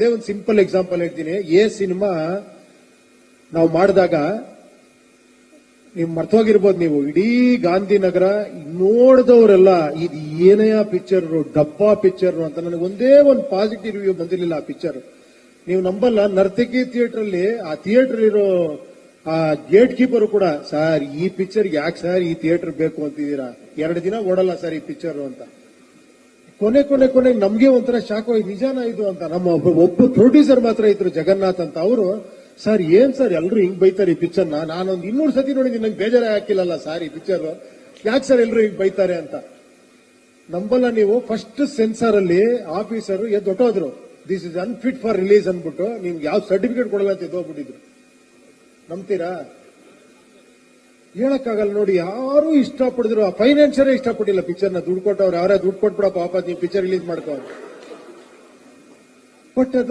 ಅದೇ ಒಂದು simple example ಹೇಳ್ತೀನಿ. ಸಿನಿಮಾ ನಾವು ಮಾಡಿದಾಗ ನೀವು ಮರ್ತೋಗಿರ್ಬೋದು, ನೀವು ಇಡೀ ಗಾಂಧಿನಗರ ನೋಡಿದವರೆಲ್ಲ ಇದು ಏನಯ್ಯ ಪಿಕ್ಚರ್, ಡಬ್ಬಾ ಪಿಕ್ಚರ್ ಅಂತ. ನನಗೆ ಒಂದೇ ಒಂದು ಪಾಸಿಟಿವ್ ರಿವ್ಯೂ ಬಂದಿರಲಿಲ್ಲ ಆ ಪಿಕ್ಚರ್. ನೀವು ನಂಬಲ್ಲ, ನರ್ತಕಿ ಥಿಯೇಟರ್ ಅಲ್ಲಿ ಆ ಥಿಯೇಟರ್ ಇರೋ ಆ ಗೇಟ್ ಕೀಪರ್ ಕೂಡ, ಸರ್ ಈ ಪಿಕ್ಚರ್ ಯಾಕೆ ಸರ್ ಈ ಥಿಯೇಟರ್ ಬೇಕು ಅಂತಿದ್ದೀರಾ, 2 ದಿನ ಓಡಲ್ಲ ಸರ್ ಈ ಪಿಕ್ಚರ್ ಅಂತ. ಕೊನೆ ನಮ್ಗೆ ಒಂಥರ ಶಾಕ್ ಹೋಗಿ, ನಿಜಾನ ಇದು ಅಂತ. ನಮ್ಮ ಒಬ್ಬ ಪ್ರೊಡ್ಯೂಸರ್ ಮಾತ್ರ ಇದ್ರು, ಜಗನ್ನಾಥ್ ಅಂತ. ಅವರು, ಸರ್ ಏನ್ ಸರ್ ಎಲ್ರು ಹಿಂಗ್ ಬೈತಾರೆ ಈ ಪಿಕ್ಚರ್ ನಾನೊಂದು 200 ಸತಿ ನೋಡಿದ್ದೀನಿ, ನಂಗೆ ಬೇಜಾರೇ ಹಾಕಿಲ್ಲಲ್ಲ ಸರ್ ಈ ಪಿಕ್ಚರ್, ಯಾಕೆ ಸರ್ ಎಲ್ರು ಹಿಂಗ್ ಬೈತಾರೆ ಅಂತ. ನಂಬಲ್ಲ ನೀವು, ಫಸ್ಟ್ ಸೆನ್ಸಾರ್ ಅಲ್ಲಿ ಆಫೀಸರ್ ಎದ್ದೊಟ್ಟೋದ್ರು, this is unfit for release ಅಂದ್ಬಿಟ್ಟು ನಿಮ್ಗೆ ಯಾವ ಸರ್ಟಿಫಿಕೇಟ್ ಕೊಡಲ್ಲ ಅಂತ ಎದ್ದೋಗ್ಬಿಟ್ಟಿದ್ರು. ನಂಬ್ತೀರಾ? ಹೇಳಕ್ಕಾಗಲ್ಲ ನೋಡಿ. ಯಾರು ಇಷ್ಟಪಡಿದ್ರು, ಆ ಫೈನಾನ್ಷಿಯರೇ ಇಷ್ಟಪಟ್ಟಿಲ್ಲ ಪಿಕ್ಚರ್ನ. ದುಡ್ಡು ಕೊಟ್ಟವ್ರು ಯಾರೇ ದುಡ್ಡು ಕೊಟ್ಬಿಡಪ್ಪ ಪಾಪ ನೀವು ಪಿಕ್ಚರ್ ರಿಲೀಸ್ ಮಾಡ್ಕೋ. ಬಟ್ ಅದು